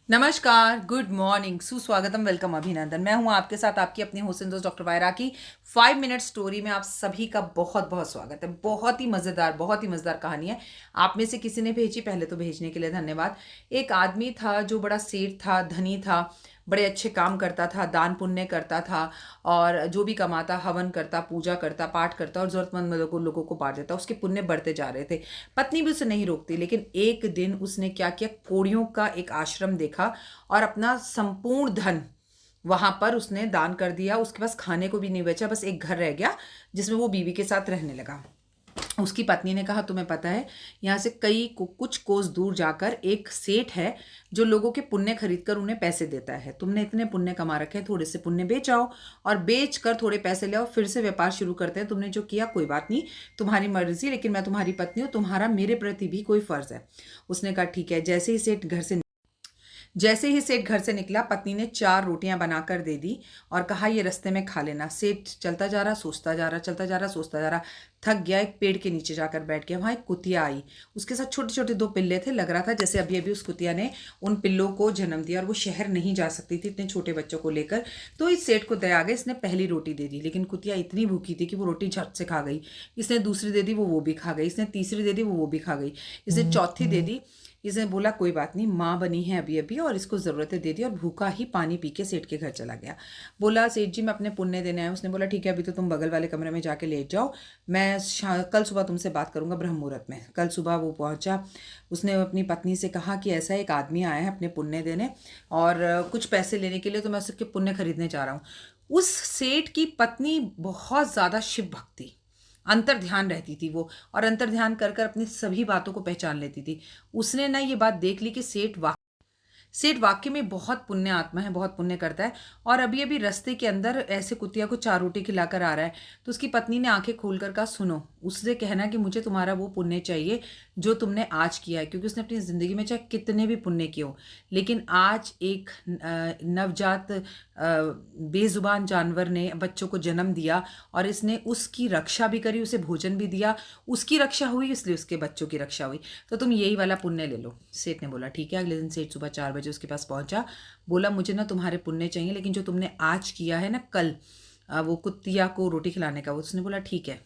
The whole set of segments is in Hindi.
नमस्कार, गुड मॉर्निंग, सुस्वागतम, वेलकम, अभिनंदन। मैं हूं आपके साथ आपकी अपनी होस्ट दोस्त डॉक्टर वायरा की 5 मिनट स्टोरी में आप सभी का बहुत बहुत स्वागत है। बहुत ही मज़ेदार कहानी है। आप में से किसी ने भेजी, पहले तो भेजने के लिए धन्यवाद। एक आदमी था जो बड़ा सेठ था, धनी था, बड़े अच्छे काम करता था, दान पुण्य करता था और जो भी कमाता हवन करता, पूजा करता, पाठ करता और ज़रूरतमंद लोगों को बांट देता। उसके पुण्य बढ़ते जा रहे थे। पत्नी भी उसे नहीं रोकती, लेकिन एक दिन उसने क्या किया, कोड़ियों का एक आश्रम देखा और अपना संपूर्ण धन वहां पर उसने दान कर दिया। उसके पास खाने को भी नहीं बचा, बस एक घर रह गया जिसमें वो बीवी के साथ रहने लगा। उसकी पत्नी ने कहा, तुम्हें पता है, यहाँ से कुछ कोस दूर जाकर एक सेठ है जो लोगों के पुण्य खरीद कर उन्हें पैसे देता है। तुमने इतने पुण्य कमा रखे हैं, थोड़े से पुण्य बेच आओ और बेच कर थोड़े पैसे ले आओ, फिर से व्यापार शुरू करते हैं। तुमने जो किया कोई बात नहीं, तुम्हारी मर्जी, लेकिन मैं तुम्हारी पत्नी हूँ, तुम्हारा मेरे प्रति भी कोई फर्ज है। उसने कहा ठीक है। जैसे ही सेठ घर से निकला, पत्नी ने 4 रोटियां बनाकर दे दी और कहा, ये रास्ते में खा लेना। सेठ चलता जा रहा, सोचता जा रहा, चलता जा रहा, सोचता जा रहा, थक गया। एक पेड़ के नीचे जाकर बैठ गया। वहां एक कुतिया आई, उसके साथ छोटे छोटे 2 पिल्ले थे। लग रहा था जैसे अभी अभी उस कुतिया ने उन पिल्लों को जन्म दिया और वो शहर नहीं जा सकती थी इतने छोटे बच्चों को लेकर। तो इस सेठ को दया आ गई, इसने पहली रोटी दे दी, लेकिन कुतिया इतनी भूखी थी कि वो रोटी झट से खा गई। इसने दूसरी दे दी, वो भी खा गई। इसने तीसरी दे दी, वो भी खा गई। इसने चौथी दे दी। इसने बोला कोई बात नहीं, माँ बनी है अभी अभी और इसको ज़रूरतें दे दी, और भूखा ही पानी पी के सेठ के घर चला गया। बोला, सेठ जी मैं अपने पुण्य देने आया हूँ। उसने बोला ठीक है, अभी तो तुम बगल वाले कमरे में जाके लेट जाओ, मैं कल सुबह तुमसे बात करूंगा ब्रह्म मुहूर्त में। कल सुबह वो पहुंचा। उसने अपनी पत्नी से कहा कि ऐसा एक आदमी आया है अपने पुण्य देने और कुछ पैसे लेने के लिए, तो मैं उसके पुण्य खरीदने जा रहा हूँ। उस सेठ की पत्नी बहुत ज़्यादा शिव भक्ति, अंतर ध्यान रहती थी वो, और अंतर ध्यान कर कर अपनी सभी बातों को पहचान लेती थी। उसने ना ये बात देख ली कि सेठ वाकई में बहुत पुण्य आत्मा है, बहुत पुण्य करता है, और अभी अभी रास्ते के अंदर ऐसे कुतिया को 4 रोटी खिलाकर आ रहा है। तो उसकी पत्नी ने आंखें खोलकर कहा, सुनो, उससे कहना कि मुझे तुम्हारा वो पुण्य चाहिए जो तुमने आज किया है, क्योंकि उसने अपनी ज़िंदगी में चाहे कितने भी पुण्य किए हो, लेकिन आज एक नवजात बेजुबान जानवर ने बच्चों को जन्म दिया और इसने उसकी रक्षा भी करी, उसे भोजन भी दिया, उसकी रक्षा हुई, इसलिए उसके बच्चों की रक्षा हुई, तो तुम यही वाला पुण्य ले लो। सेठ ने बोला ठीक है। अगले दिन सेठ सुबह 4 बजे उसके पास पहुंचा। बोला, मुझे ना तुम्हारे पुण्य चाहिए, लेकिन जो तुमने आज किया है ना, कल वो कुतिया को रोटी खिलाने का, उसने बोला ठीक है।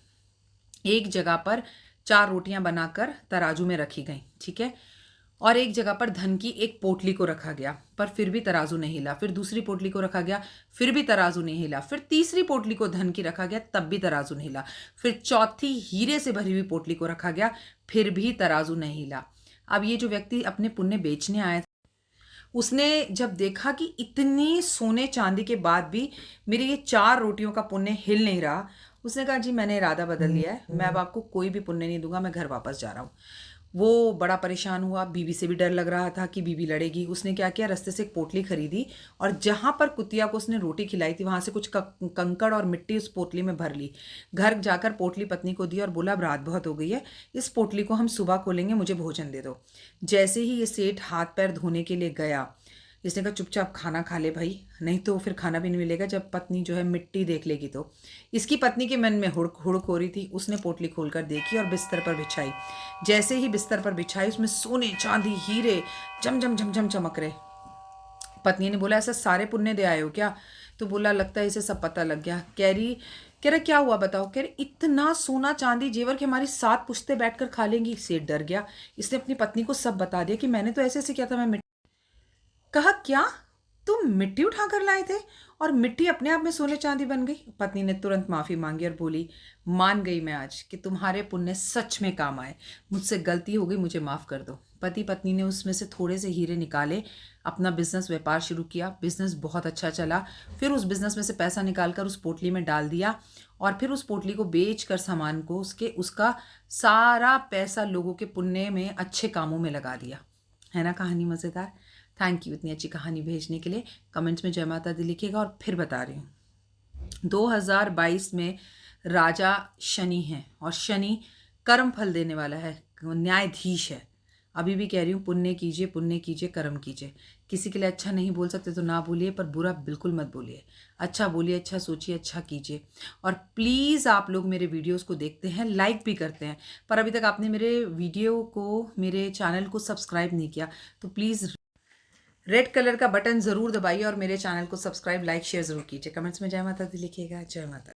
एक जगह पर 4 रोटियां बनाकर तराजू में रखी गई, ठीक है, और एक जगह पर धन की एक पोटली को रखा गया, पर फिर भी तराजू नहीं हिला। फिर दूसरी पोटली को रखा गया, फिर भी तराजू नहीं हिला। फिर तीसरी पोटली को धन की रखा गया, तब भी तराजू नहीं हिला। फिर चौथी हीरे से भरी हुई पोटली को रखा गया, फिर भी तराजू नहीं हिला। अब ये जो व्यक्ति अपने पुण्य बेचने आया था, उसने जब देखा कि इतनी सोने चांदी के बाद भी मेरी ये 4 रोटियों का पुण्य हिल नहीं रहा, उसने कहा जी मैंने इरादा बदल लिया है, मैं अब आपको कोई भी पुण्य नहीं दूंगा, मैं घर वापस जा रहा हूँ। वो बड़ा परेशान हुआ, बीवी से भी डर लग रहा था कि बीवी लड़ेगी। उसने क्या किया, रास्ते से एक पोटली खरीदी और जहां पर कुतिया को उसने रोटी खिलाई थी वहां से कुछ कंकड़ और मिट्टी उस पोटली में भर ली। घर जाकर पोटली पत्नी को दी और बोला, अब रात बहुत हो गई है, इस पोटली को हम सुबह खोलेंगे, मुझे भोजन दे दो। जैसे ही ये सेठ हाथ पैर धोने के लिए गया, इसने कहा चुपचाप खाना खा ले भाई, नहीं तो फिर खाना भी नहीं मिलेगा जब पत्नी जो है मिट्टी देख लेगी तो। इसकी पत्नी के मन में हुड़क हो रही थी। उसने पोटली खोलकर देखी और बिस्तर पर बिछाई। जैसे ही बिस्तर पर बिछाई, उसमें सोने चांदी हीरे झम झम झम झम चमक रहे। पत्नी ने बोला, ऐसा सारे पुण्य दे आए हो क्या? तो बोला, लगता है इसे सब पता लग गया। कह रहा क्या हुआ बताओ? कह रहे इतना सोना चांदी जेवर कि हमारी 7 पुश्तें बैठकर खा लेंगी। सेठ डर गया। इसने अपनी पत्नी को सब बता दिया कि मैंने तो ऐसे ऐसे किया था, मैं। कहा क्या, तुम मिट्टी उठा कर लाए थे और मिट्टी अपने आप में सोने चांदी बन गई? पत्नी ने तुरंत माफी मांगी और बोली, मान गई मैं आज कि तुम्हारे पुण्य सच में काम आए, मुझसे गलती हो गई, मुझे माफ कर दो। पति पत्नी ने उसमें से थोड़े से हीरे निकाले, अपना बिजनेस व्यापार शुरू किया। बिजनेस बहुत अच्छा चला। फिर उस बिजनेस में से पैसा निकालकर उस पोटली में डाल दिया और फिर उस पोटली को बेच कर सामान को उसका सारा पैसा लोगों के पुण्य में अच्छे कामों में लगा दिया। है ना कहानी मज़ेदार? थैंक यू इतनी अच्छी कहानी भेजने के लिए। कमेंट्स में जय माता दी लिखिएगा। और फिर बता रही हूँ, 2022 में राजा शनि है और शनि कर्म फल देने वाला है, न्यायाधीश है। अभी भी कह रही हूँ, पुण्य कीजिए, कर्म कीजिए। किसी के लिए अच्छा नहीं बोल सकते तो ना बोलिए, पर बुरा बिल्कुल मत बोलिए। अच्छा बोलिए, अच्छा सोचिए, अच्छा कीजिए। और प्लीज़ आप लोग मेरे वीडियोस को देखते हैं, लाइक भी करते हैं, पर अभी तक आपने मेरे वीडियो को, मेरे चैनल को सब्सक्राइब नहीं किया, तो प्लीज़ रेड कलर का बटन ज़रूर दबाइए और मेरे चैनल को सब्सक्राइब, लाइक, शेयर ज़रूर कीजिए। कमेंट्स में जय माता दी लिखिएगा। जय माता दी।